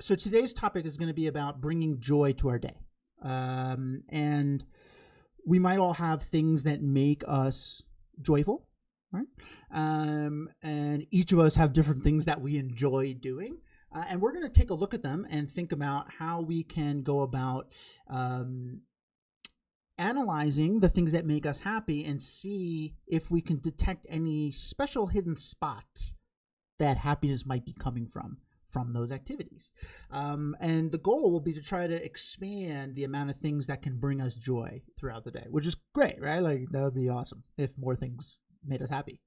So today's topic is going to be about bringing joy to our day. And we might all have things that make us joyful, right? And each of us have different things that we enjoy doing. And we're going to take a look at them and think about how we can go about analyzing the things that make us happy and see if we can detect any special hidden spots that happiness might be coming from those activities. And the goal will be to try to expand the amount of things that can bring us joy throughout the day, which is great, right? Like, that would be awesome if more things made us happy.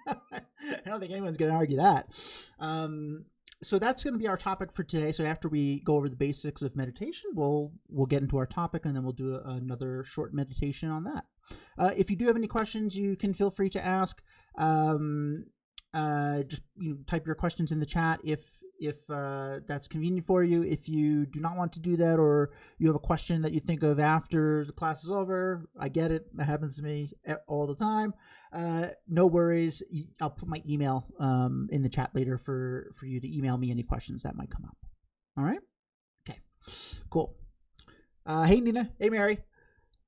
I don't think anyone's going to argue that. So that's going to be our topic for today. So after we go over the basics of meditation, we'll get into our topic, and then we'll do another short meditation on that. If you do have any questions, you can feel free to ask. Just type your questions in the chat if that's convenient for you. If you do not want to do that, or you have a question that you think of after the class is over, I get it. That happens to me all the time. No worries. I'll put my email in the chat later for you to email me any questions that might come up. All right? Okay, cool. Hey, Nina. Hey, Mary.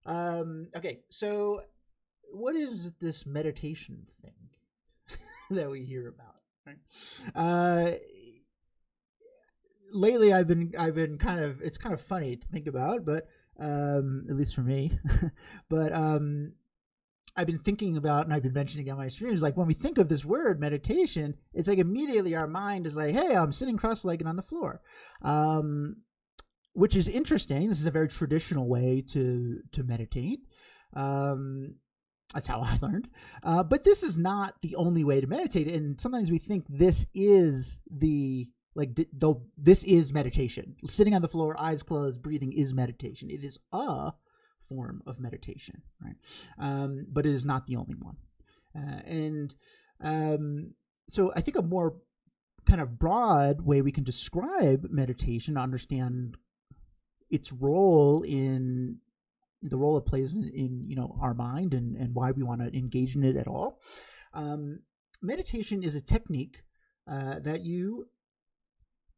Okay, so what is this meditation thing that we hear about? Right? Lately I've been it's kind of funny to think about, but at least for me, but I've been thinking about, and I've been mentioning on my streams, like when we think of this word meditation, it's like immediately our mind is like, hey, I'm sitting cross-legged on the floor, which is interesting. This is a very traditional way to meditate. That's how I learned. But this is not the only way to meditate. And sometimes we think this is this is meditation. Sitting on the floor, eyes closed, breathing is meditation. It is a form of meditation, right? But it is not the only one. So I think a more kind of broad way we can describe meditation to understand its role in the role it plays in our mind and why we want to engage in it at all. Meditation is a technique that you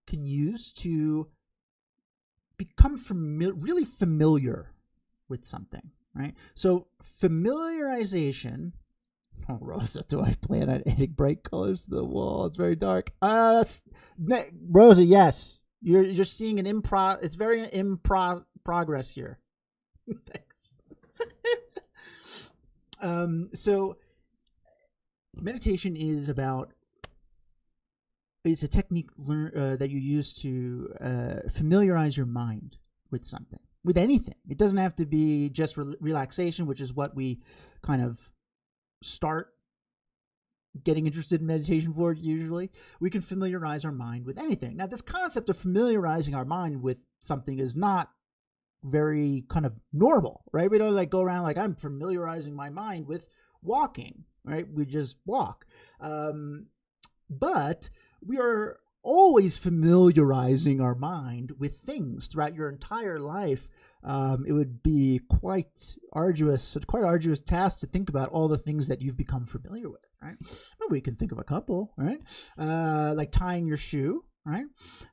can use to become really familiar with something, right? So familiarization. Oh, Rosa, do I plan on adding bright colors to the wall? It's very dark. Rosa, yes, you're seeing an improv. It's very progress here. Thanks. So meditation is a technique that you use to familiarize your mind with something, with anything. It doesn't have to be just relaxation, which is what we kind of start getting interested in meditation for usually. We can familiarize our mind with anything. Now, this concept of familiarizing our mind with something is not very kind of normal, right? We don't like go around like, I'm familiarizing my mind with walking, right? We just walk. But we are always familiarizing our mind with things throughout your entire life. It would be quite arduous task to think about all the things that you've become familiar with, right? Well, we can think of a couple, right? Like tying your shoe, right?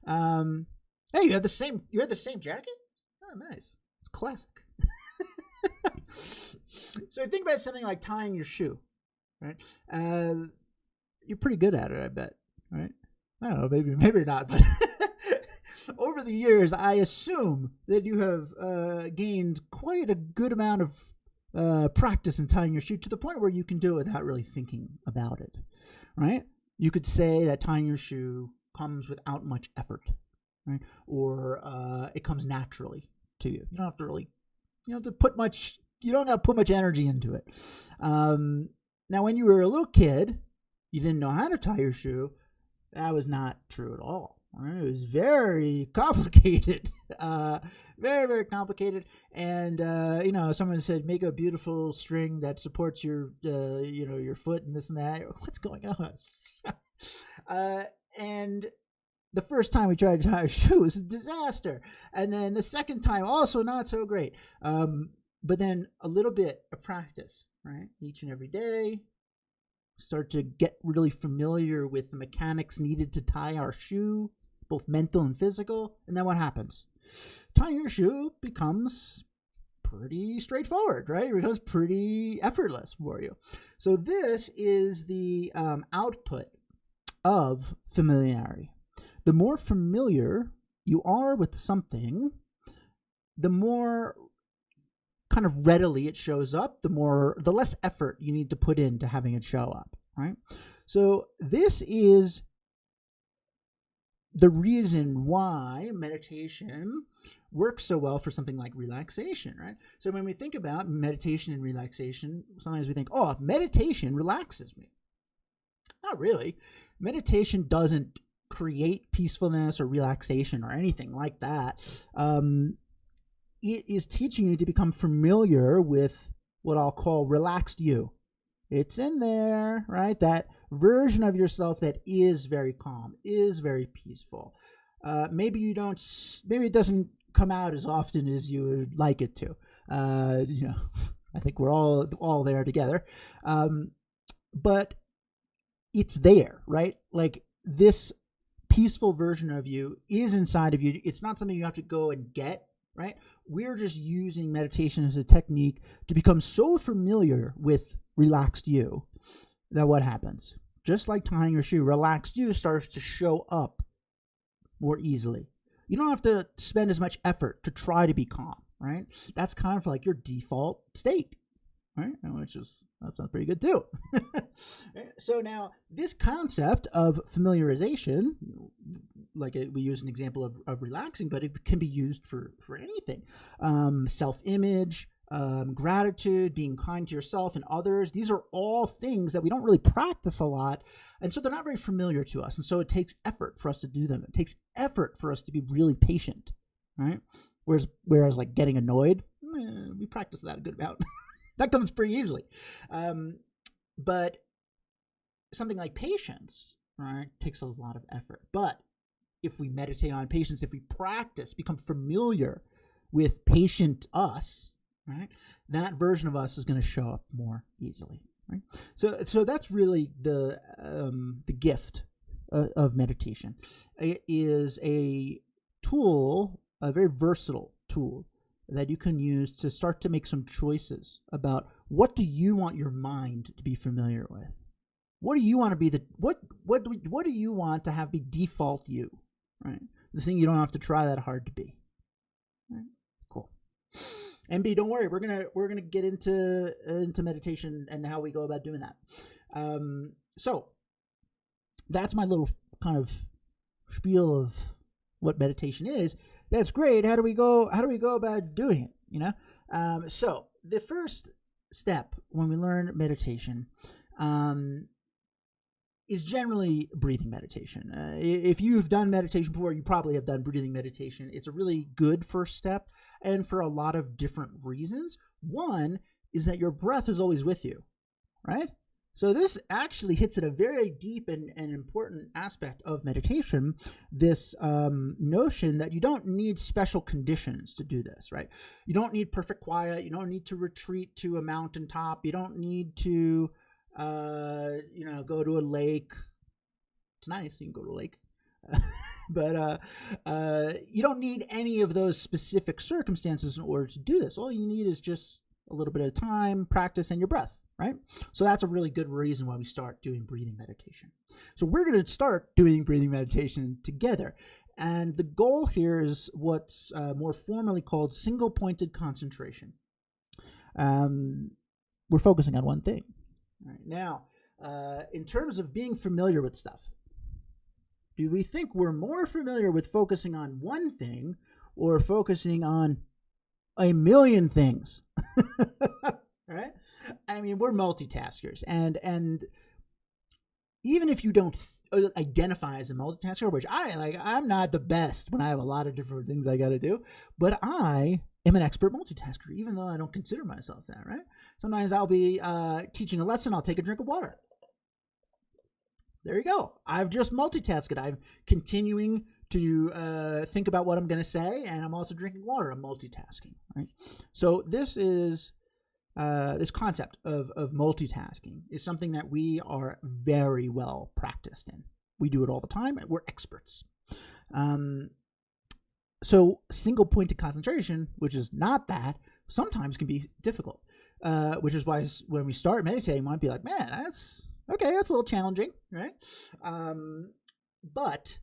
Hey, you have the same jacket? Oh, nice. It's classic. So think about something like tying your shoe, right? You're pretty good at it, I bet, right? I don't know, maybe not, but over the years, I assume that you have gained quite a good amount of practice in tying your shoe to the point where you can do it without really thinking about it, right? You could say that tying your shoe comes without much effort, right? Or it comes naturally to you. You don't have to put much energy into it. Now, when you were a little kid, you didn't know how to tie your shoe. That was not true at all. Right? It was very complicated, very, very complicated. And, someone said, make a beautiful string that supports your foot and this and that. What's going on? And the first time we tried to tie a shoe was a disaster. And then the second time, also not so great. But then a little bit of practice, right? Each and every day, start to get really familiar with the mechanics needed to tie our shoe, both mental and physical. And then what happens? Tying your shoe becomes pretty straightforward, right? It becomes pretty effortless for you. So this is the output of familiarity. The more familiar you are with something, the more kind of readily it shows up, the less effort you need to put into having it show up, right? So this is the reason why meditation works so well for something like relaxation, right? So when we think about meditation and relaxation, sometimes we think, oh, meditation relaxes me. Not really. Meditation doesn't create peacefulness or relaxation or anything like that. It is teaching you to become familiar with what I'll call relaxed you. It's in there, right? That version of yourself that is very calm, is very peaceful. Maybe it doesn't come out as often as you would like it to. I think we're all there together. But it's there, right? Like this peaceful version of you is inside of you. It's not something you have to go and get, right? We're just using meditation as a technique to become so familiar with relaxed you that what happens? Just like tying your shoe, relaxed you starts to show up more easily. You don't have to spend as much effort to try to be calm, right? That's kind of like your default state, right? That sounds pretty good too. So now this concept of familiarization, like we use an example of relaxing, but it can be used for anything. Self-image, gratitude, being kind to yourself and others. These are all things that we don't really practice a lot. And so they're not very familiar to us. And so it takes effort for us to do them. It takes effort for us to be really patient, right? Whereas like getting annoyed, we practice that a good amount. That comes pretty easily. But something like patience, right, takes a lot of effort. But if we meditate on patience, if we practice, become familiar with patient us, right, that version of us is going to show up more easily, right? So that's really the gift of meditation. It is a tool, a very versatile tool that you can use to start to make some choices about what do you want your mind to be familiar with. What do you want to be what do you want to have be default you, right? The thing you don't have to try that hard to be. Right? Cool. And B, don't worry, we're gonna get into meditation and how we go about doing that. So that's my little kind of spiel of what meditation is. That's great. How do we go about doing it? So the first step when we learn meditation is generally breathing meditation. If you've done meditation before, you probably have done breathing meditation. It's a really good first step, and for a lot of different reasons. One is that your breath is always with you, right? So this actually hits at a very deep and important aspect of meditation, this notion that you don't need special conditions to do this, right? You don't need perfect quiet. You don't need to retreat to a mountaintop. You don't need to go to a lake. It's nice, you can go to a lake. But you don't need any of those specific circumstances in order to do this. All you need is just a little bit of time, practice, and your breath, right? So that's a really good reason why we start doing breathing meditation. So we're going to start doing breathing meditation together. And the goal here is what's more formally called single-pointed concentration. We're focusing on one thing. All right. Now, in terms of being familiar with stuff, do we think we're more familiar with focusing on one thing or focusing on a million things? Right? I mean, we're multitaskers, and even if you don't identify as a multitasker, which I'm not the best when I have a lot of different things I got to do, but I am an expert multitasker, even though I don't consider myself that, right? Sometimes I'll be teaching a lesson, I'll take a drink of water. There you go. I've just multitasked. I'm continuing to think about what I'm going to say, and I'm also drinking water. I'm multitasking, right? So this is this concept of multitasking is something that we are very well practiced in. We do it all the time, and we're experts. So single pointed concentration, which is not that, sometimes can be difficult, which is why when we start meditating, we might be like, man, that's okay, that's a little challenging, right? But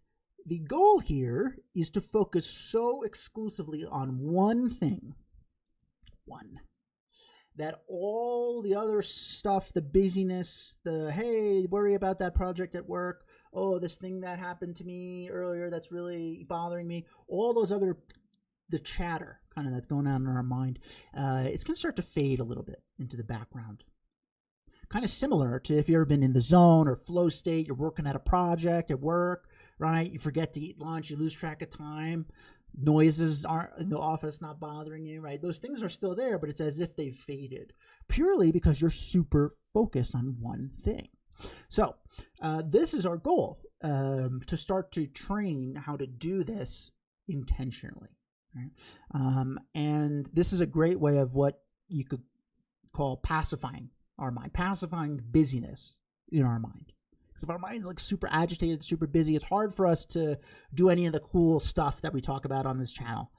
the goal here is to focus so exclusively on one thing, that all the other stuff, the busyness, the, hey, worry about that project at work, oh, this thing that happened to me earlier that's really bothering me, all those other, the chatter kind of that's going on in our mind, it's going to start to fade a little bit into the background. Kind of similar to if you've ever been in the zone or flow state, you're working at a project at work, right? You forget to eat lunch, you lose track of time. Noises aren't in the office, not bothering you, right? Those things are still there, but it's as if they've faded, purely because you're super focused on one thing. So this is our goal, to start to train how to do this intentionally, right? And this is a great way of what you could call pacifying our mind, pacifying busyness in our mind. Because if our mind's like super agitated, super busy, it's hard for us to do any of the cool stuff that we talk about on this channel.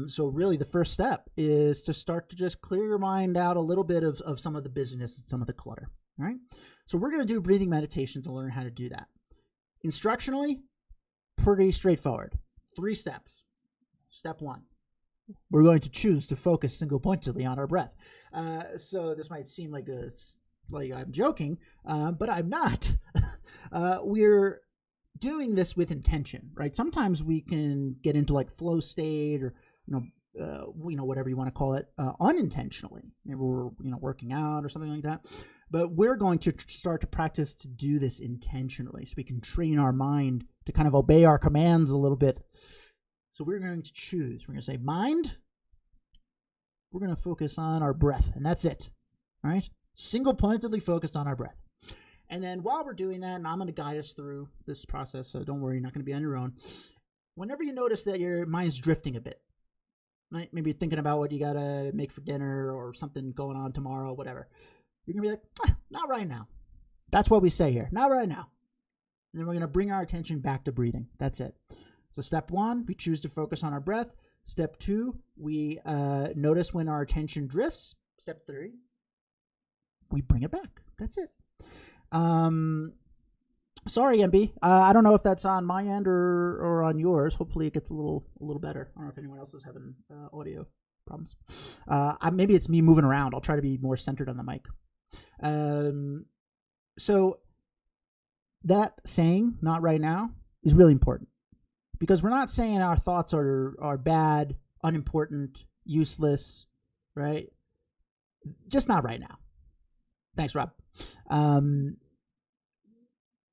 So really the first step is to start to just clear your mind out a little bit of some of the busyness and some of the clutter, right? So we're going to do breathing meditation to learn how to do that. Instructionally, pretty straightforward. 3 steps. Step 1. We're going to choose to focus single pointedly on our breath. So this might seem like I'm joking, but I'm not. We're doing this with intention, right? Sometimes we can get into like flow state or, whatever you want to call it, unintentionally. Maybe we're, working out or something like that. But we're going to start to practice to do this intentionally so we can train our mind to kind of obey our commands a little bit. So we're going to choose. We're going to say, mind, we're going to focus on our breath, and that's it, all right? Single-pointedly focused on our breath. And then while we're doing that, and I'm going to guide us through this process, so don't worry, you're not going to be on your own. Whenever you notice that your mind's drifting a bit, right? Maybe you're thinking about what you got to make for dinner or something going on tomorrow, whatever. You're going to be like, not right now. That's what we say here, not right now. And then we're going to bring our attention back to breathing. That's it. So step 1, we choose to focus on our breath. Step 2, we notice when our attention drifts. Step 3, we bring it back. That's it. Sorry, MB. I don't know if that's on my end or on yours. Hopefully it gets a little better. I don't know if anyone else is having audio problems. Maybe it's me moving around. I'll try to be more centered on the mic. So that saying, not right now, is really important. Because we're not saying our thoughts are bad, unimportant, useless, right? Just not right now. Thanks, Rob.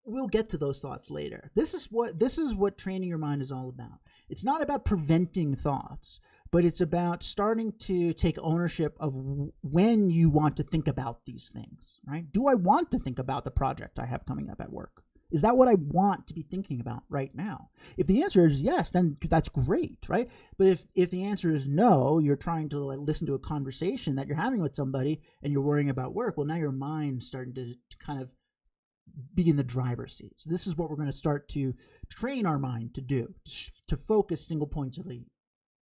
We'll get to those thoughts later. This is what training your mind is all about. It's not about preventing thoughts, but it's about starting to take ownership of when you want to think about these things, right? Do I want to think about the project I have coming up at work? Is that what I want to be thinking about right now? If the answer is yes, then that's great, right? But if the answer is no, you're trying to listen to a conversation that you're having with somebody and you're worrying about work, well, now your mind's starting to kind of be in the driver's seat. So this is what we're going to start to train our mind to do, to focus single pointedly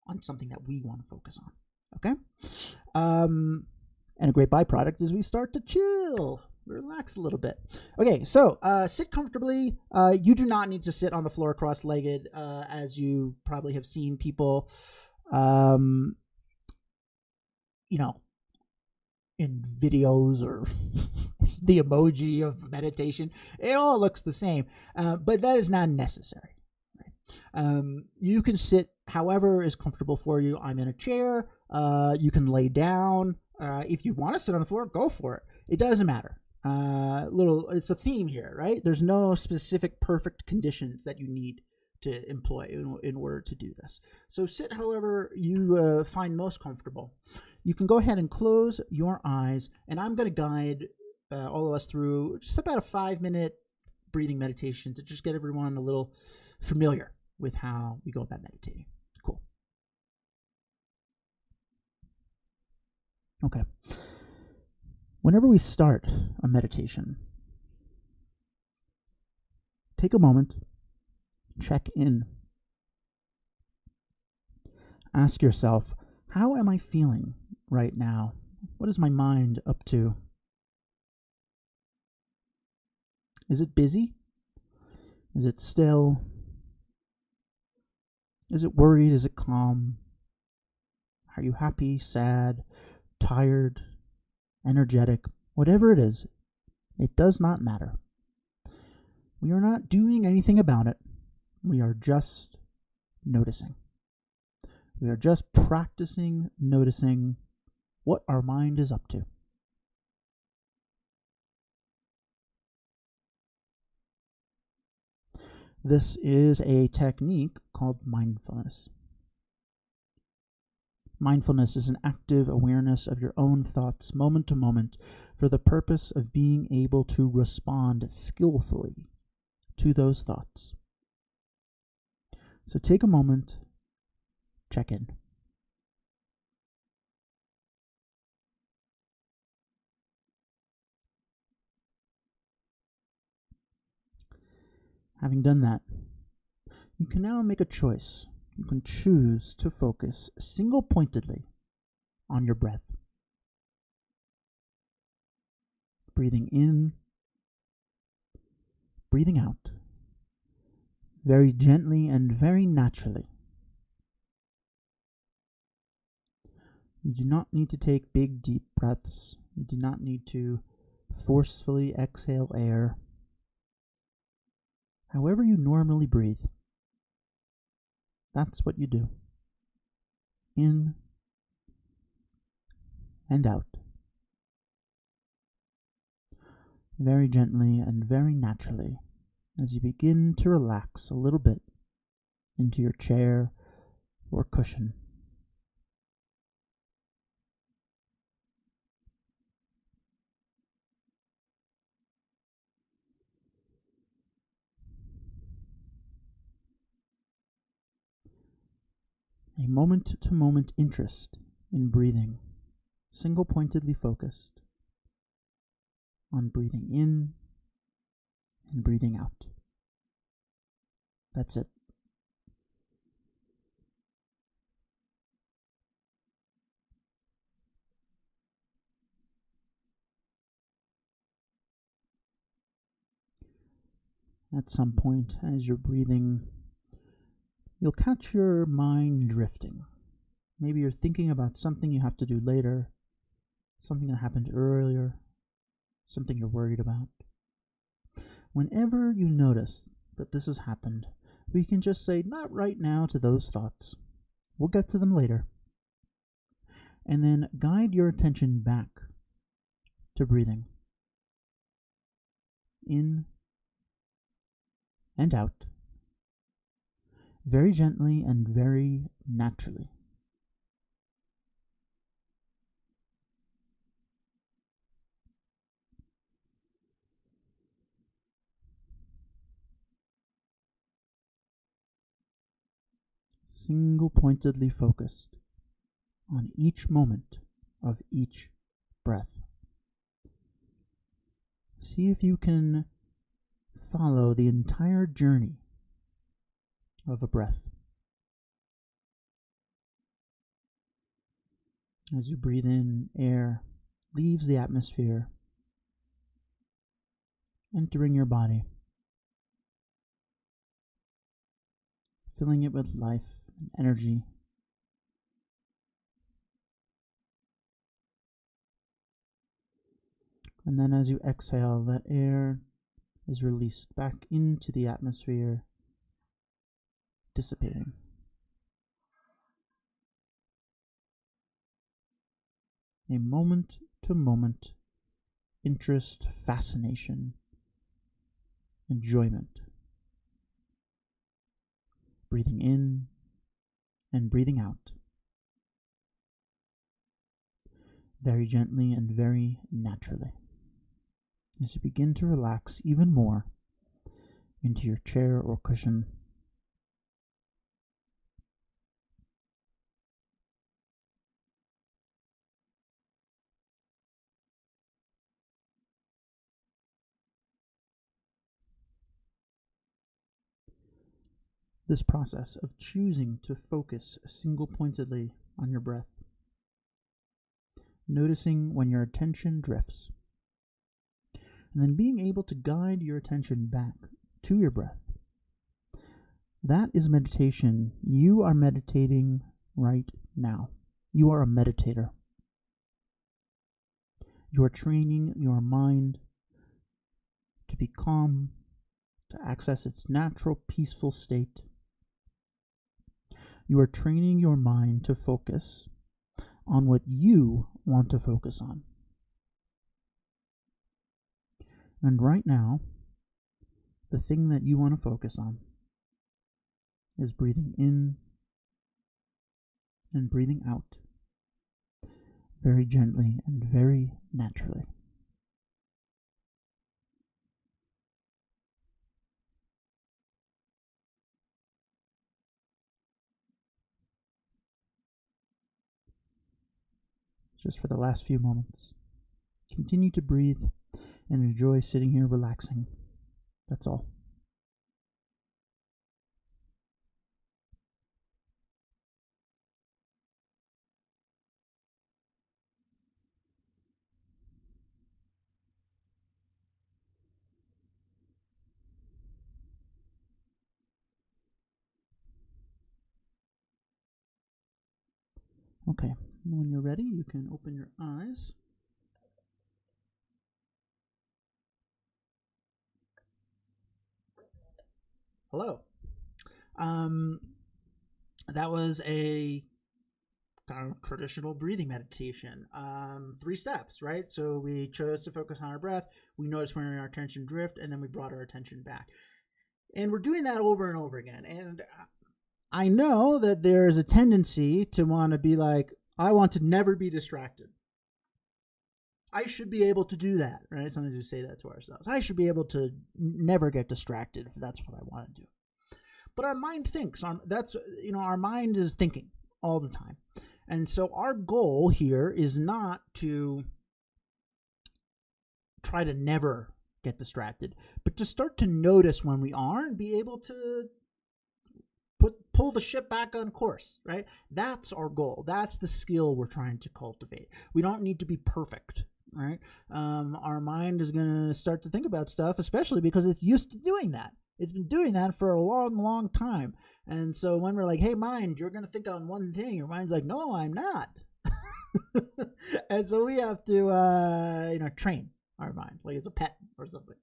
on something that we want to focus on, okay? And a great byproduct is we start to chill. Relax a little bit. Okay, so sit comfortably. You do not need to sit on the floor cross-legged, as you probably have seen people, in videos or the emoji of meditation. It all looks the same, but that is not necessary. Right? You can sit however is comfortable for you. I'm in a chair. You can lay down. If you want to sit on the floor, go for it. It doesn't matter. It's a theme here, right? There's no specific perfect conditions that you need to employ in order to do this. So sit however you find most comfortable. You can go ahead and close your eyes, and I'm going to guide all of us through just about a 5-minute breathing meditation to just get everyone a little familiar with how we go about meditating. Cool. Okay. Whenever we start a meditation, take a moment, check in Ask yourself, how am I feeling right now? What is my mind up to? Is it busy? Is it still? Is it worried? Is it calm? Are you happy, sad, tired, energetic? Whatever it is, it does not matter. We are not doing anything about it. We are just noticing. We are just practicing noticing what our mind is up to. This is a technique called mindfulness. Mindfulness is an active awareness of your own thoughts moment to moment for the purpose of being able to respond skillfully to those thoughts. So take a moment, check in. Having done that, you can now make a choice. You can choose to focus single-pointedly on your breath. Breathing in, breathing out, very gently and very naturally. You do not need to take big, deep breaths. You do not need to forcefully exhale air. However you normally breathe, that's what you do. In and out. Very gently and very naturally as you begin to relax a little bit into your chair or cushion. A moment-to-moment interest in breathing, single-pointedly focused on breathing in and breathing out. That's it. At some point, as you're breathing, you'll catch your mind drifting. Maybe you're thinking about something you have to do later, something that happened earlier, something you're worried about. Whenever you notice that this has happened, we can just say, not right now, to those thoughts. We'll get to them later. And then guide your attention back to breathing. In and out. Very gently and very naturally. Single-pointedly focused on each moment of each breath. See if you can follow the entire journey of a breath. As you breathe in, air leaves the atmosphere, entering your body, filling it with life and energy. And then as you exhale, that air is released back into the atmosphere, dissipating. A moment-to-moment interest, fascination, enjoyment. Breathing in and breathing out. Very gently and very naturally. As you begin to relax even more into your chair or cushion. this process of choosing to focus single-pointedly on your breath, noticing when your attention drifts, and then being able to guide your attention back to your breath. That is meditation. You are meditating right now. You are a meditator. You are training your mind to be calm, to access its natural, peaceful state. You are training your mind to focus on what you want to focus on. And right now, the thing that you want to focus on is breathing in and breathing out very gently and very naturally. Just for the last few moments, continue to breathe and enjoy sitting here relaxing. That's all. Okay, when you're ready, you can open your eyes. Hello. That was a kind of traditional breathing meditation. 3 steps, right? So we chose to focus on our breath. We noticed when our attention drift, and then we brought our attention back. And we're doing that over and over again. And I know that there's a tendency to want to be like, I want to never be distracted. I should be able to do that, right? Sometimes we say that to ourselves. I should be able to never get distracted if that's what I want to do. But our mind thinks. Our mind is thinking all the time. And so our goal here is not to try to never get distracted, but to start to notice when we are and be able to pull the ship back on course, right? That's our goal. That's the skill we're trying to cultivate. We don't need to be perfect, right? Our mind is going to start to think about stuff, especially because it's used to doing that. It's been doing that for a long, long time. And so when we're like, hey, mind, you're going to think on one thing, your mind's like, no, I'm not. And so we have to, train our mind like it's a pet or something.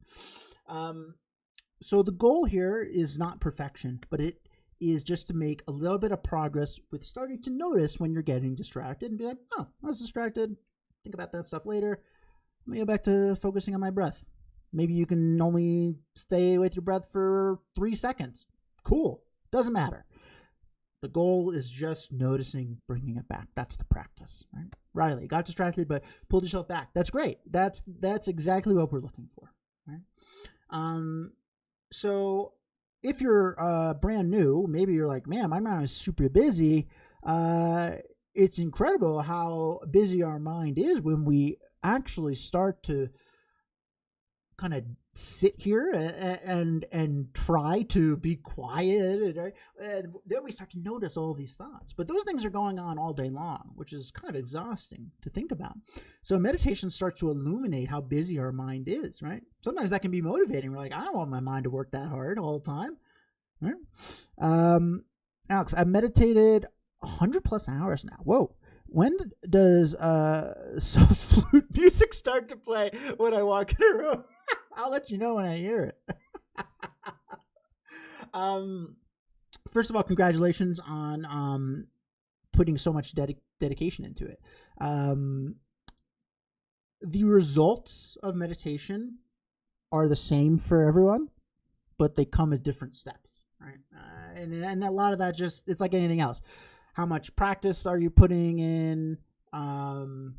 So the goal here is not perfection, but it is just to make a little bit of progress with starting to notice when you're getting distracted and be like, oh, I was distracted. Think about that stuff later. Let me go back to focusing on my breath. Maybe you can only stay with your breath for 3 seconds. Cool. Doesn't matter. The goal is just noticing, bringing it back. That's the practice, right? Riley, got distracted, but pulled yourself back. That's great. That's exactly what we're looking for, right? So if you're brand new, maybe you're like, man, my mind is super busy. It's incredible how busy our mind is when we actually start to kind of sit here and try to be quiet, right? And then we start to notice all these thoughts. But those things are going on all day long, which is kind of exhausting to think about. So meditation starts to illuminate how busy our mind is, right? Sometimes that can be motivating. We're like, I don't want my mind to work that hard all the time, right? Alex, I've meditated 100 plus hours now. Whoa. When does soft flute music start to play when I walk in a room? I'll let you know when I hear it. First of all, congratulations on putting so much dedication into it. The results of meditation are the same for everyone, but they come at different steps, right? And a lot of that it's like anything else. How much practice are you putting in? Some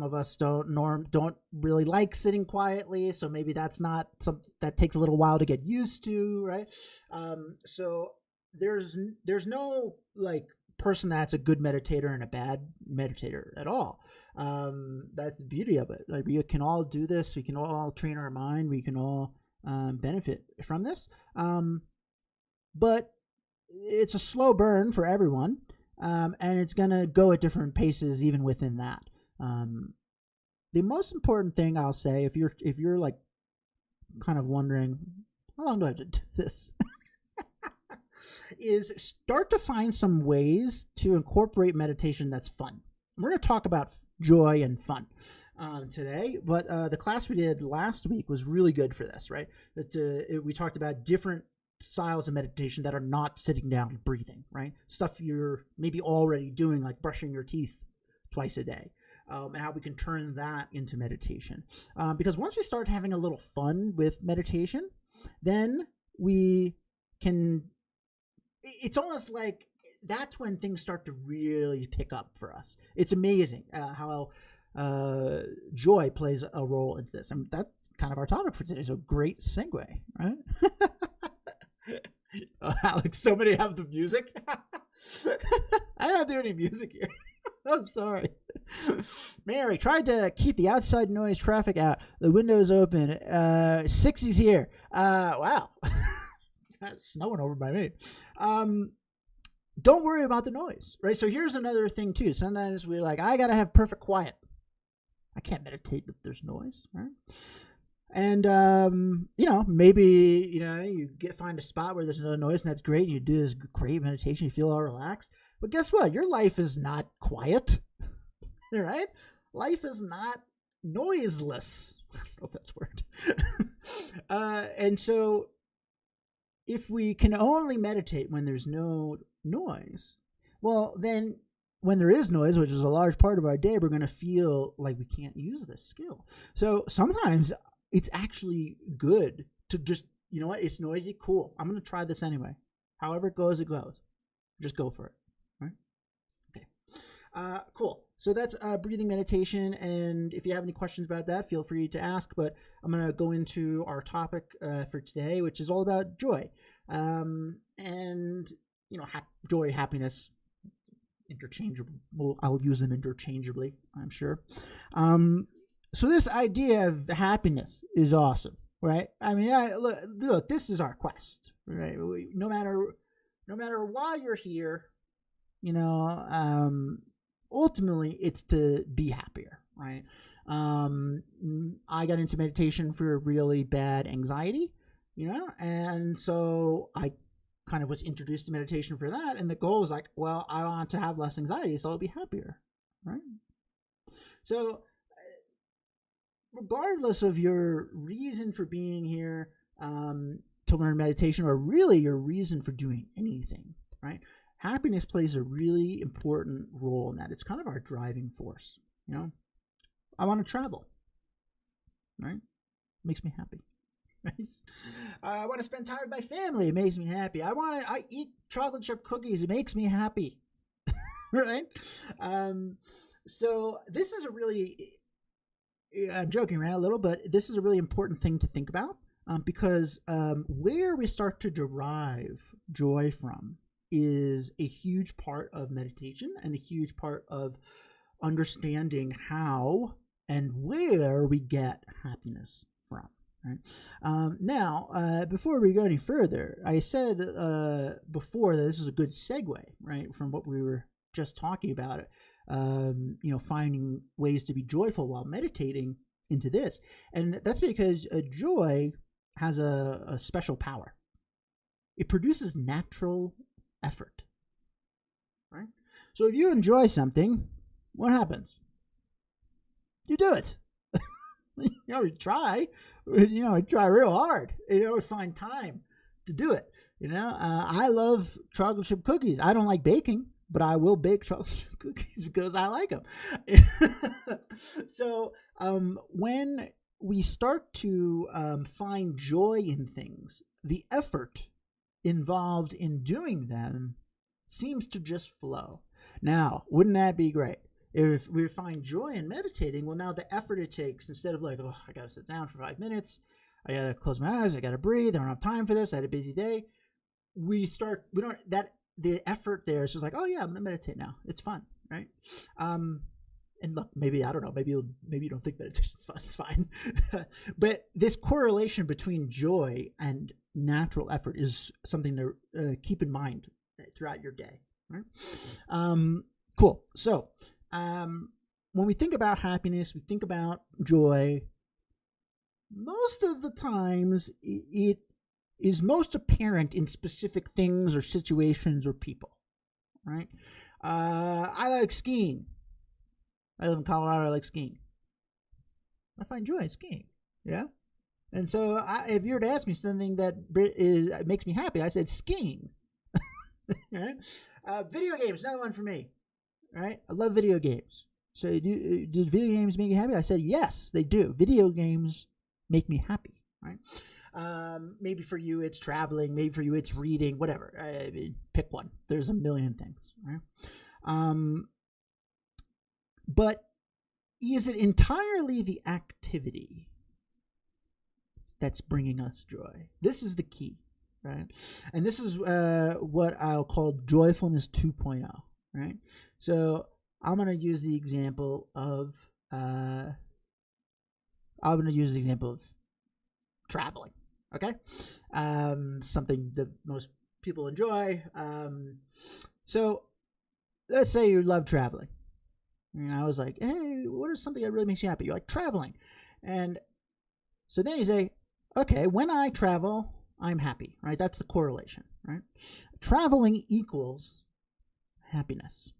of us don't really like sitting quietly, so maybe that's not something that takes a little while to get used to, right? So there's no like person that's a good meditator and a bad meditator at all. That's the beauty of it. Like we can all do this. We can all train our mind. We can all benefit from this. But it's a slow burn for everyone, and it's going to go at different paces even within that. The most important thing I'll say, if you're like kind of wondering, how long do I have to do this? is start to find some ways to incorporate meditation that's fun. We're going to talk about joy and fun today, but the class we did last week was really good for this, right? We talked about different styles of meditation that are not sitting down and breathing, right? Stuff you're maybe already doing, like brushing your teeth twice a day. And how we can turn that into meditation. Because once we start having a little fun with meditation, then we can, it's almost like that's when things start to really pick up for us. It's amazing how joy plays a role into this. And that's kind of our topic for today. So great segue, right? Oh, Alex, somebody have the music? I don't do any music here. I'm sorry. Mary, tried to keep the outside noise traffic out. The window's open. 60's here. Wow. It's snowing over by me. Don't worry about the noise, right? So here's another thing too. Sometimes we're like, I got to have perfect quiet. I can't meditate if there's noise, right? And, maybe, you find a spot where there's no noise, and that's great. You do this great meditation. You feel all relaxed. But guess what? Your life is not quiet, right? Life is not noiseless. I don't know if that's a word. And so if we can only meditate when there's no noise, well, then when there is noise, which is a large part of our day, we're going to feel like we can't use this skill. So sometimes it's actually good to just, you know what? It's noisy. Cool. I'm going to try this anyway. However it goes, it goes. Just go for it. Right? Okay. Cool. So that's breathing meditation. And if you have any questions about that, feel free to ask. But I'm going to go into our topic for today, which is all about joy. Joy, happiness, interchangeable. Well, I'll use them interchangeably, I'm sure. So this idea of happiness is awesome, right? I mean, look, this is our quest, right? No matter why you're here, ultimately it's to be happier, right? I got into meditation for really bad anxiety, and so I kind of was introduced to meditation for that. And the goal was like, well, I want to have less anxiety, so I'll be happier, right? So regardless of your reason for being here to learn meditation, or really your reason for doing anything, right? Happiness plays a really important role in that. It's kind of our driving force. I want to travel, right? Makes me happy. I want to spend time with my family. It makes me happy. I eat chocolate chip cookies. It makes me happy, right? So this is a really, I'm joking around a little, but this is a really important thing to think about because where we start to derive joy from is a huge part of meditation and a huge part of understanding how and where we get happiness from. Right? Now, before we go any further, I said before that this is a good segue, right, from what we were just talking about. Finding ways to be joyful while meditating into this. And that's because joy has a special power. It produces natural effort, right? So if you enjoy something, what happens? You do it. You try. You try real hard. You find time to do it. I love chocolate chip cookies. I don't like baking, but I will bake chocolate chip cookies because I like them. So when we start to find joy in things, the effort involved in doing them seems to just flow. Now, wouldn't that be great? If we find joy in meditating, well, now the effort it takes, instead of like, oh, I got to sit down for 5 minutes, I got to close my eyes, I got to breathe, I don't have time for this, I had a busy day. The effort there is just like, oh yeah, I'm going to meditate now. It's fun, right? And look, maybe, I don't know, maybe you don't think meditation's fun, it's fine. But this correlation between joy and natural effort is something to keep in mind throughout your day. Right? Cool. So when we think about happiness, we think about joy. Most of the times, it is most apparent in specific things or situations or people. Right? I like skiing. I live in Colorado. I like skiing. I find joy in skiing. Yeah. And so if you were to ask me something that makes me happy, I said skiing. Right? Video games, another one for me. Right? I love video games. So do video games make you happy? I said yes, they do. Video games make me happy. Right? Maybe for you it's traveling. Maybe for you it's reading. Whatever. Pick one. There's a million things. Right? But is it entirely the activity that's bringing us joy? This is the key, right? And this is what I'll call Joyfulness 2.0, right? So I'm going to use the example of traveling, okay? Something that most people enjoy. So let's say you love traveling. And I was like, hey, what is something that really makes you happy? You're like, traveling. And so then you say, okay, when I travel, I'm happy, right? That's the correlation, right? Traveling equals happiness,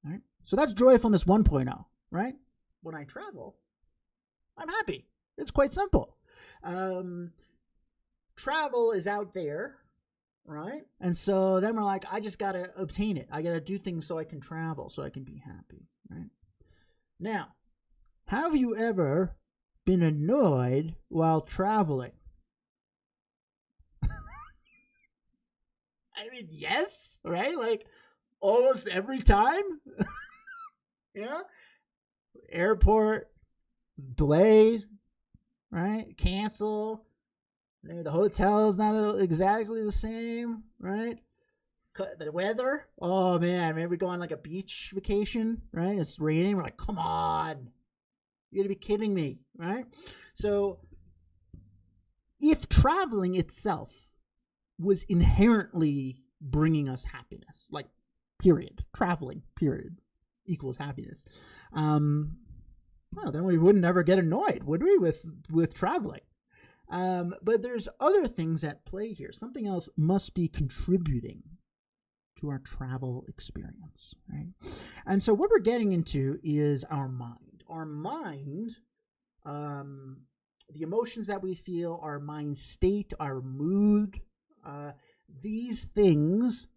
right? So that's Joyfulness 1.0, right? When I travel, I'm happy. It's quite simple. Travel is out there, right? And so then we're like, I just got to obtain it. I got to do things so I can travel, so I can be happy, right? Now, have you ever been annoyed while traveling? I mean, yes, right? Like almost every time. Yeah. Airport, delayed, right? Cancel. The hotel is not exactly the same, right? The weather, oh man, maybe we go on like a beach vacation, right? It's raining. We're like, come on, you gotta be kidding me, right? So if traveling itself was inherently bringing us happiness, like period, traveling period equals happiness, well, then we wouldn't ever get annoyed, would we, with traveling? But there's other things at play here. Something else must be contributing to our travel experience, right? And so what we're getting into is our mind. Our mind, the emotions that we feel, our mind state, our mood, these things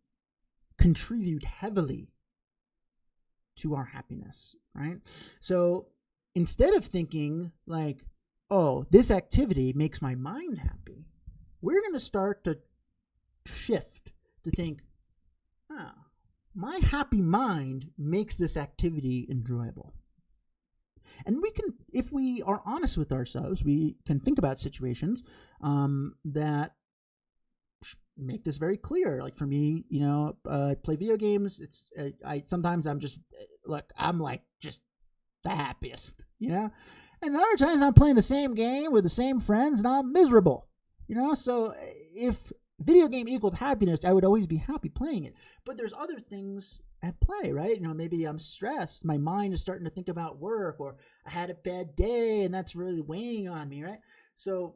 contribute heavily to our happiness, right? So instead of thinking like, oh, this activity makes my mind happy, we're going to start to shift to think, my happy mind makes this activity enjoyable. And we can, if we are honest with ourselves, we can think about situations that make this very clear. Like for me, I play video games. Sometimes I'm just, I'm like just the happiest, And other times I'm playing the same game with the same friends and I'm miserable, So if video game equaled happiness, I would always be happy playing it. But there's other things at play, right? Maybe I'm stressed. My mind is starting to think about work, or I had a bad day and that's really weighing on me, right? So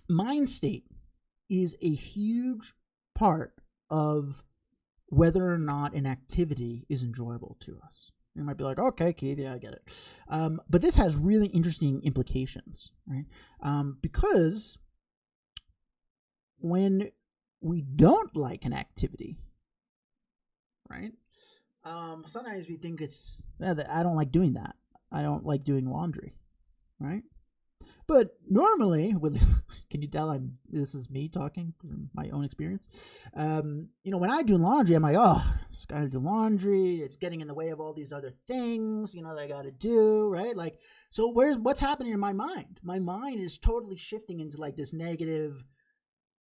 mind state is a huge part of whether or not an activity is enjoyable to us. You might be like, okay, Keith, yeah, I get it. But this has really interesting implications, right? Because when we don't like an activity, right? Sometimes we think I don't like doing that. I don't like doing laundry, right? But normally, can you tell this is me talking from my own experience? When I do laundry, I'm like, oh, I just gotta do laundry. It's getting in the way of all these other things, that I gotta do, right? Like, so what's happening in my mind? My mind is totally shifting into like this negative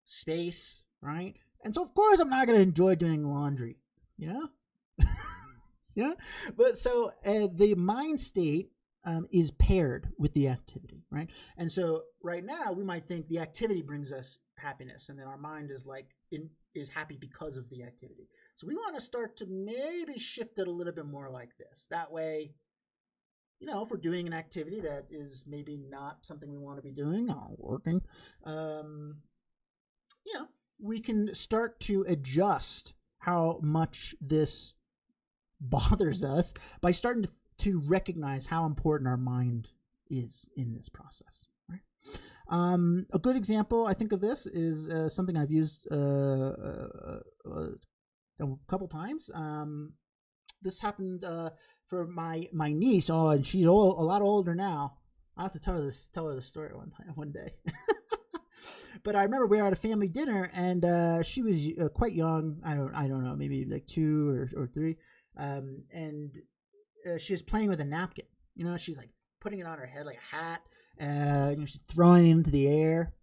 space, right? And so of course I'm not gonna enjoy doing laundry, Yeah. But so the mind state is paired with the activity, right? And so right now we might think the activity brings us happiness, and then our mind is like is happy because of the activity. So we want to start to maybe shift it a little bit more like this. That way, if we're doing an activity that is maybe not something we want to be doing, not working, we can start to adjust how much this bothers us by starting to recognize how important our mind is in this process. Right? A good example, I think, of this is something I've used a couple times. This happened for my niece. Oh, and she's a lot older now. I'll have to tell her the story one day. But I remember we were at a family dinner, and she was quite young. I don't know, maybe like 2 or 3. And she was playing with a napkin. She's like putting it on her head like a hat. She's throwing it into the air.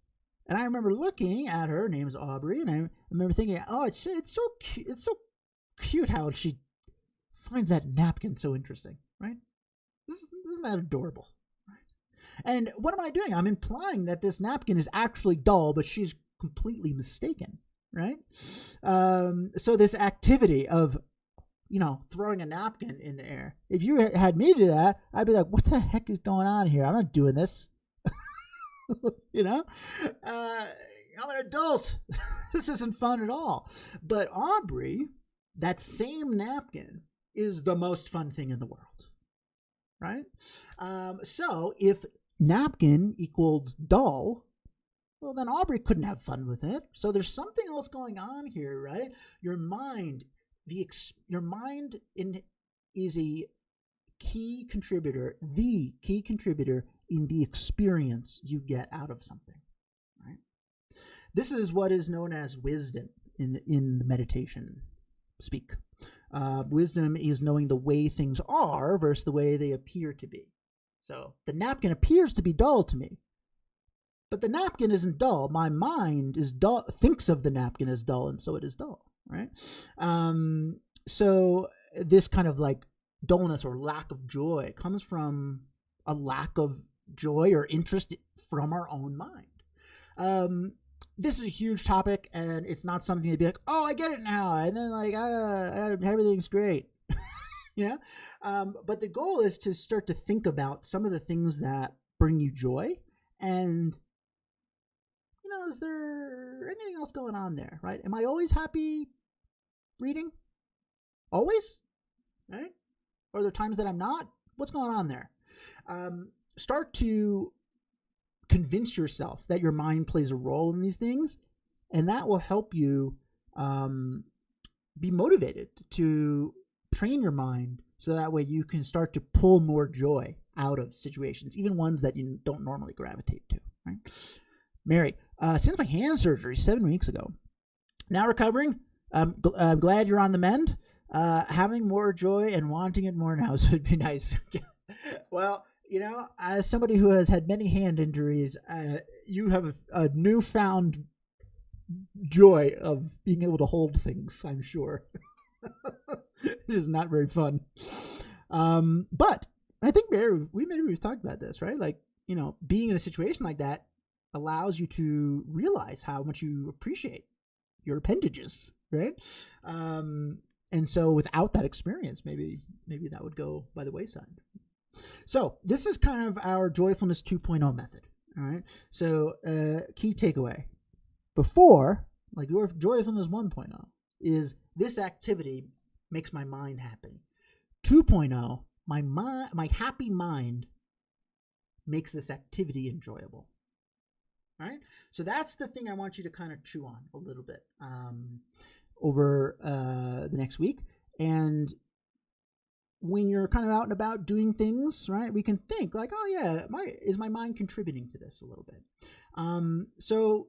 And I remember looking at her. Her name's Aubrey, and I remember thinking, oh, it's so cute. It's so cute how she finds that napkin so interesting, right? Isn't that adorable? And what am I doing? I'm implying that this napkin is actually dull, but she's completely mistaken, right? So this activity of, throwing a napkin in the air, if you had me do that, I'd be like, what the heck is going on here? I'm not doing this. I'm an adult. This isn't fun at all. But Aubrey, that same napkin is the most fun thing in the world, right? So if napkin equals dull, well, then Aubrey couldn't have fun with it. So there's something else going on here, right? Your mind is a key contributor, the key contributor in the experience you get out of something, right? This is what is known as wisdom in the meditation speak. Wisdom is knowing the way things are versus the way they appear to be. So the napkin appears to be dull to me, but the napkin isn't dull. My mind is dull, thinks of the napkin as dull, and so it is dull, right? So this kind of like dullness or lack of joy comes from a lack of joy or interest from our own mind. This is a huge topic, and it's not something to be like, oh, I get it now, and then like everything's great. But the goal is to start to think about some of the things that bring you joy, and is there anything else going on there, right? Am I always happy reading? Always? Right? Or are there times that I'm not? What's going on there? Start to convince yourself that your mind plays a role in these things, and that will help you be motivated to train your mind so that way you can start to pull more joy out of situations, even ones that you don't normally gravitate to, right? Mary, since my hand surgery 7 weeks ago, now recovering, I'm glad you're on the mend. Having more joy and wanting it more now would be nice. Well, as somebody who has had many hand injuries, you have a newfound joy of being able to hold things, I'm sure. It is not very fun. But I think we've talked about this, right? Like, being in a situation like that allows you to realize how much you appreciate your appendages, right? And so without that experience, maybe that would go by the wayside. So this is kind of our Joyfulness 2.0 method. All right. So key takeaway before, like your Joyfulness 1.0, is this activity makes my mind happy. 2.0, my happy mind makes this activity enjoyable. All right. So that's the thing I want you to kind of chew on a little bit over the next week. And when you're kind of out and about doing things, right, we can think like, oh yeah, is my mind contributing to this a little bit? So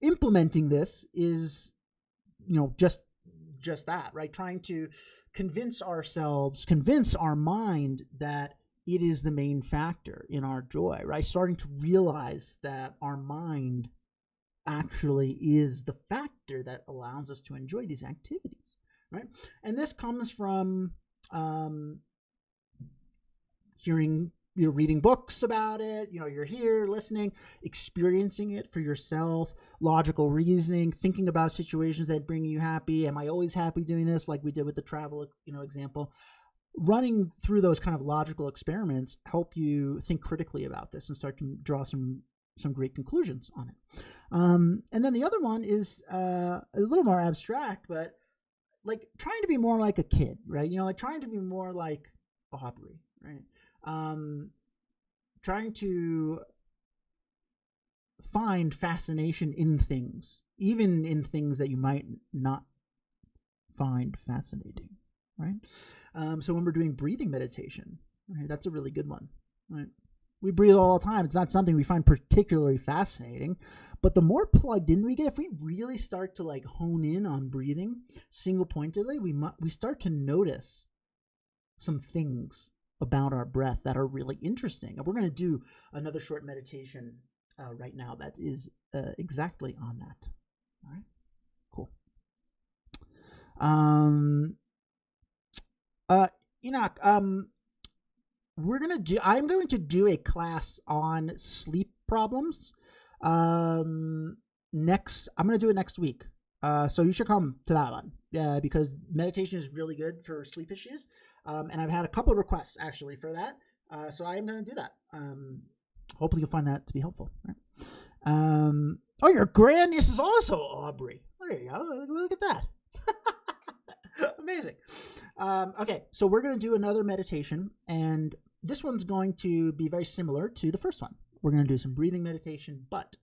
implementing this is, just that, right? Trying to convince our mind that it is the main factor in our joy, right? Starting to realize that our mind actually is the factor that allows us to enjoy these activities, right? And this comes from hearing you're reading books about it, you're here listening, experiencing it for yourself, logical reasoning, thinking about situations that bring you happy. Am I always happy doing this? Like we did with the travel, example. Running through those kind of logical experiments help you think critically about this and start to draw some great conclusions on it. And then the other one is a little more abstract, but like trying to be more like a kid, right? Like trying to be more like Aubrey, right? Trying to find fascination in things, even in things that you might not find fascinating, right? So when we're doing breathing meditation, right, that's a really good one, right? We breathe all the time. It's not something we find particularly fascinating, but the more plugged in we get, if we really start to like hone in on breathing single pointedly, we start to notice some things about our breath that are really interesting. And we're going to do another short meditation right now that is exactly on that. All right, cool. Enoch, I'm going to do a class on sleep problems. I'm going to do it next week. So you should come to that one, because meditation is really good for sleep issues. And I've had a couple of requests actually for that. So I am going to do that. Hopefully you'll find that to be helpful. Right? Your grandniece is also Aubrey. There you go. Look at that. Amazing. Okay, so we're going to do another meditation, and this one's going to be very similar to the first one. We're going to do some breathing meditation, but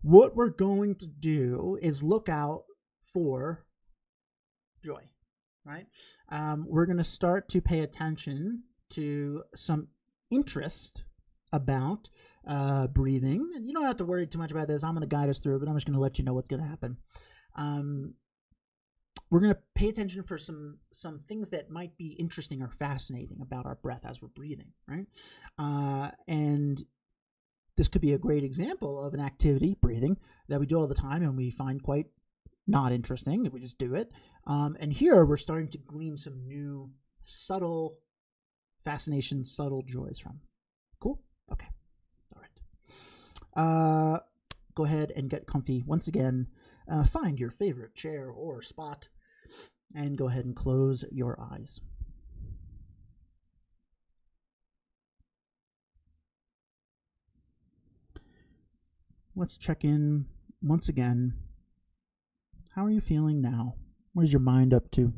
what we're going to do is look out for joy, right? We're going to start to pay attention to some interest about breathing. And you don't have to worry too much about this. I'm going to guide us through it, but I'm just going to let you know what's going to happen. We're going to pay attention for some things that might be interesting or fascinating about our breath as we're breathing, right? And this could be a great example of an activity, breathing, that we do all the time and we find quite not interesting if we just do it. And here we're starting to glean some new subtle fascination, subtle joys from. Cool? Okay. All right. Go ahead and get comfy. Once again, find your favorite chair or spot and go ahead and close your eyes. Let's check in once again. How are you feeling now? What is your mind up to?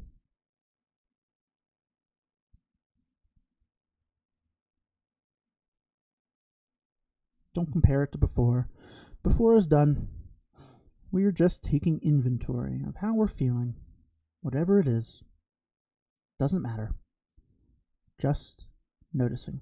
Don't compare it to before. Before is done. We are just taking inventory of how we're feeling. Whatever it is, doesn't matter. Just noticing.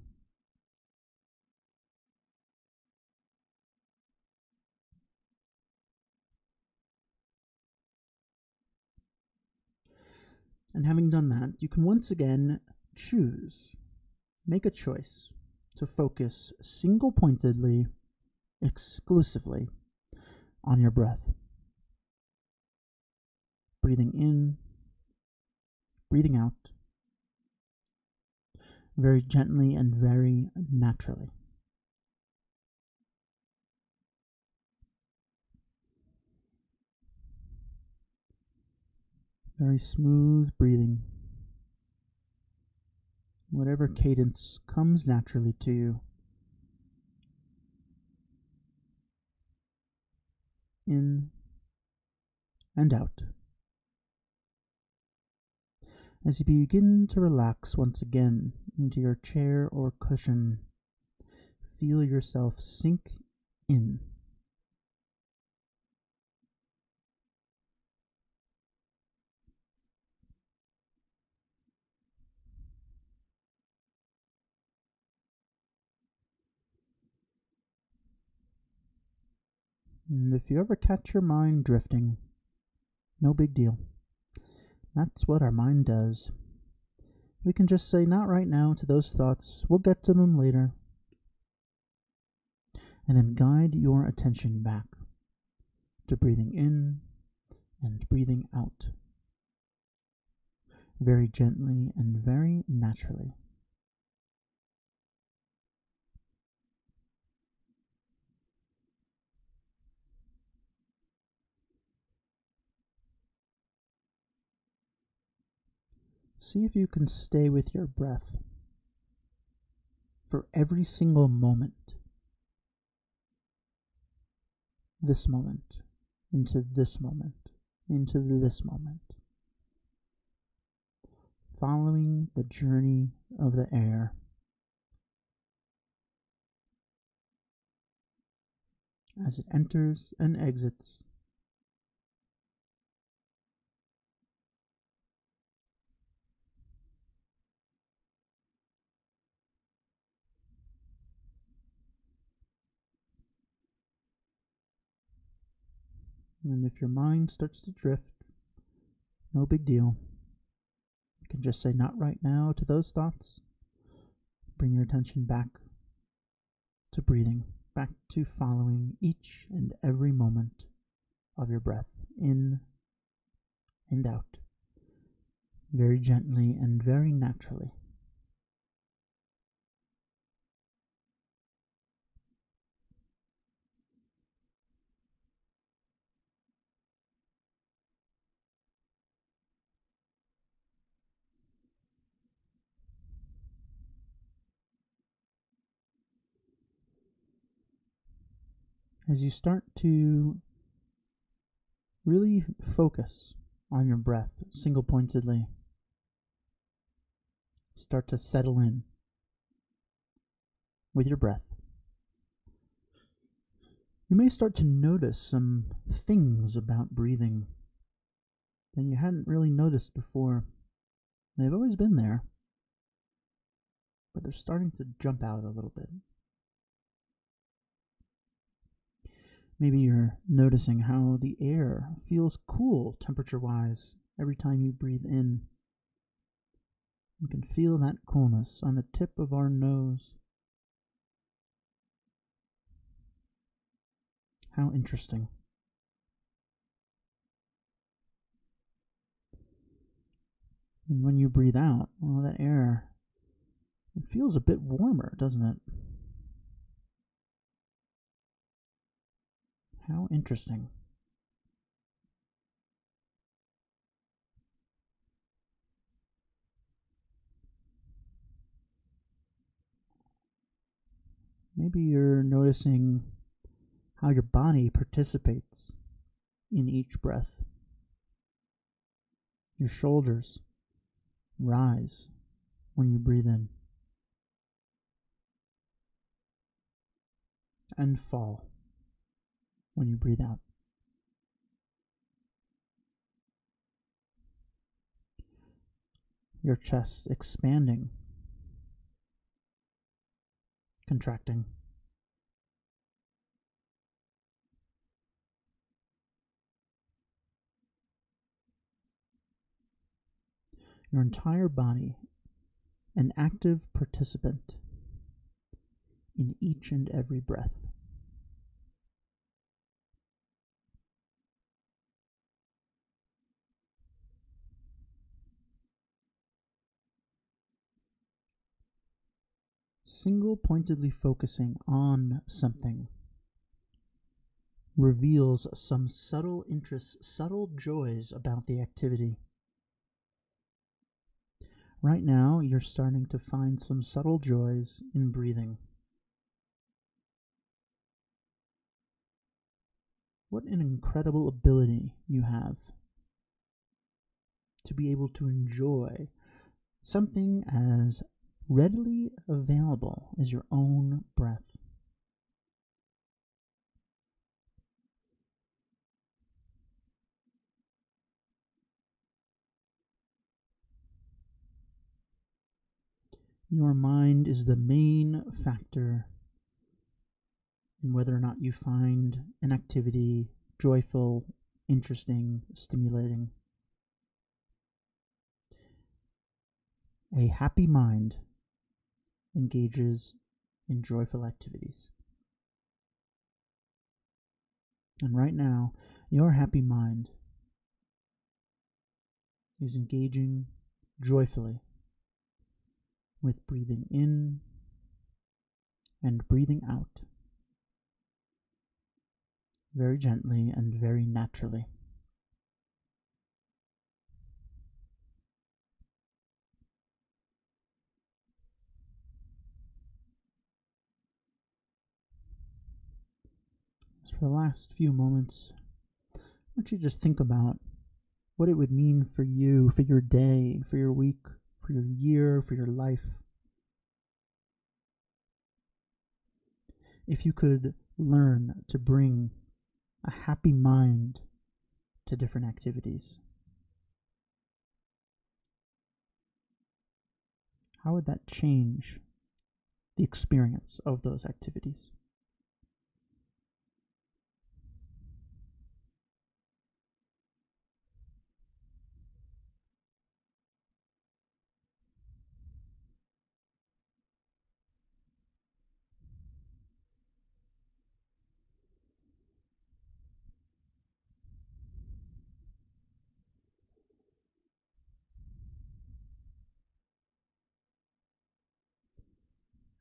And having done that, you can once again make a choice to focus single-pointedly, exclusively on your breath. Breathing in, breathing out, very gently and very naturally. Very smooth breathing. Whatever cadence comes naturally to you. In and out. As you begin to relax once again into your chair or cushion, feel yourself sink in. And if you ever catch your mind drifting, no big deal. That's what our mind does. We can just say not right now to those thoughts. We'll get to them later. And then guide your attention back to breathing in and breathing out. Very gently and very naturally. See if you can stay with your breath for every single moment. This moment, into this moment, into this moment. Following the journey of the air as it enters and exits. And if your mind starts to drift, no big deal. You can just say not right now to those thoughts. Bring your attention back to breathing, back to following each and every moment of your breath in and out, very gently and very naturally. As you start to really focus on your breath single pointedly, start to settle in with your breath. You may start to notice some things about breathing that you hadn't really noticed before. They've always been there, but they're starting to jump out a little bit. Maybe you're noticing how the air feels cool temperature-wise every time you breathe in. You can feel that coolness on the tip of our nose. How interesting. And when you breathe out, well, that air, it feels a bit warmer, doesn't it? How interesting. Maybe you're noticing how your body participates in each breath. Your shoulders rise when you breathe in and fall when you breathe out. Your chest expanding, contracting. Your entire body, an active participant in each and every breath. Single-pointedly focusing on something reveals some subtle interests, subtle joys about the activity. Right now, you're starting to find some subtle joys in breathing. What an incredible ability you have to be able to enjoy something as readily available as your own breath. Your mind is the main factor in whether or not you find an activity joyful, interesting, stimulating. A happy mind engages in joyful activities. And right now, your happy mind is engaging joyfully with breathing in and breathing out, very gently and very naturally. So for the last few moments, I want you to just think about what it would mean for you, for your day, for your week, for your year, for your life, if you could learn to bring a happy mind to different activities. How would that change the experience of those activities?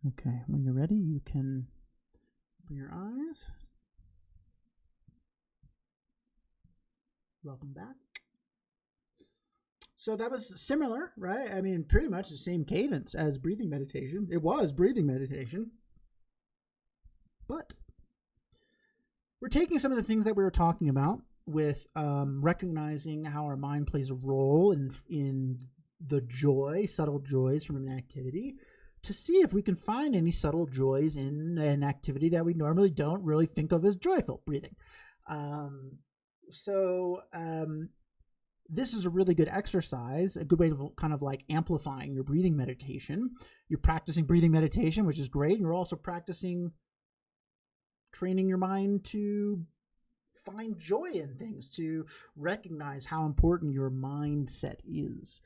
Okay, when you're ready, you can open your eyes. Welcome back. So that was similar, right? I mean, pretty much the same cadence as breathing meditation. It was breathing meditation. But we're taking some of the things that we were talking about with recognizing how our mind plays a role in the joy, subtle joys from an activity, to see if we can find any subtle joys in an activity that we normally don't really think of as joyful, breathing. This is a really good exercise, a good way of kind of like amplifying your breathing meditation. You're practicing breathing meditation, which is great. You're also practicing training your mind to find joy in things, to recognize how important your mindset is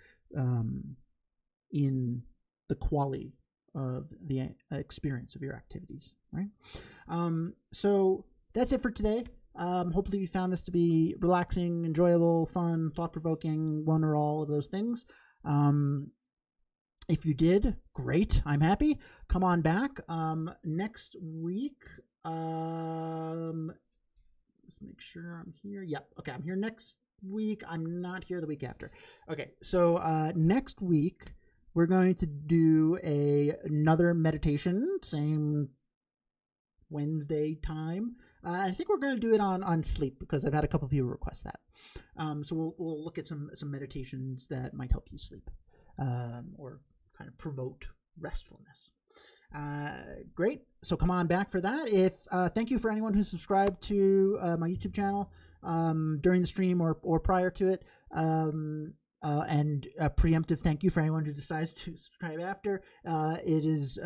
in the quality of the experience of your activities, right? So that's it for today. Hopefully you found this to be relaxing, enjoyable, fun, thought-provoking, one or all of those things. If you did, great. I'm happy. Come on back. Next week, let's make sure I'm here. Yep. Okay, I'm here next week. I'm not here the week after. Okay, so next week, we're going to do another meditation, same Wednesday time. I think we're going to do it on sleep because I've had a couple people request that. So we'll look at some meditations that might help you sleep or kind of promote restfulness. Great. So come on back for that. Thank you for anyone who subscribed to my YouTube channel during the stream or prior to it. And a preemptive thank you for anyone who decides to subscribe after. It is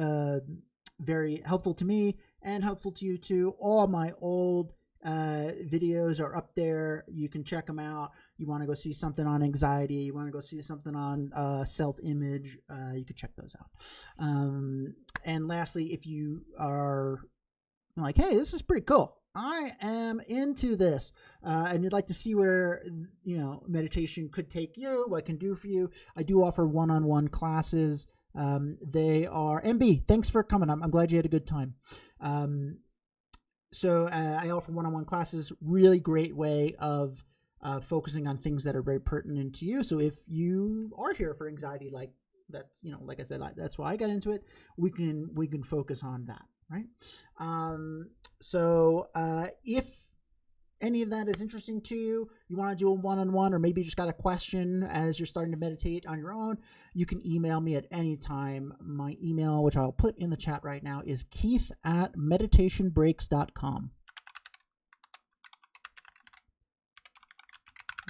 very helpful to me and helpful to you too. All my old videos are up there. You can check them out. You want to go see something on anxiety, you want to go see something on self-image, you could check those out. And lastly, if you are like, hey, this is pretty cool, I am into this, and you'd like to see where meditation could take you, what it can do for you, I do offer one-on-one classes. They are MB. Thanks for coming. I'm glad you had a good time. So I offer one-on-one classes. Really great way of focusing on things that are very pertinent to you. So if you are here for anxiety, like that, like I said, that's why I got into it. We can focus on that, right? So if any of that is interesting to you, you want to do a one-on-one, or maybe you just got a question as you're starting to meditate on your own, you can email me at any time. My email, which I'll put in the chat right now, is keith@meditationbreaks.com.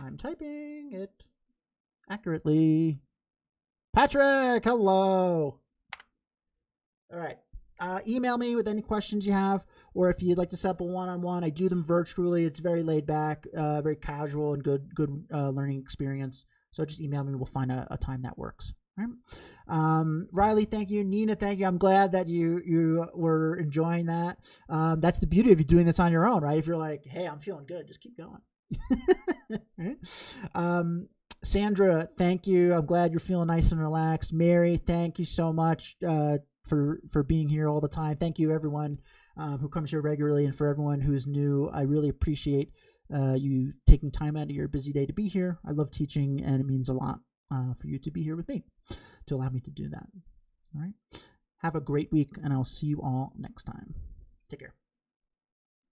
I'm typing it accurately. Patrick, hello. All right. Email me with any questions you have, or if you'd like to set up a one-on-one, I do them virtually. It's very laid back, very casual, and good learning experience. So just email me. We'll find a time that works. All right. Riley, thank you. Nina, thank you. I'm glad that you were enjoying that. That's the beauty of you doing this on your own, right? If you're like, hey, I'm feeling good, just keep going. Right? Sandra, thank you. I'm glad you're feeling nice and relaxed. Mary, thank you so much for being here all the time. Thank you, everyone who comes here regularly, and for everyone who is new. I really appreciate you taking time out of your busy day to be here. I love teaching, and it means a lot for you to be here with me, to allow me to do that. All right. Have a great week, and I'll see you all next time. Take care.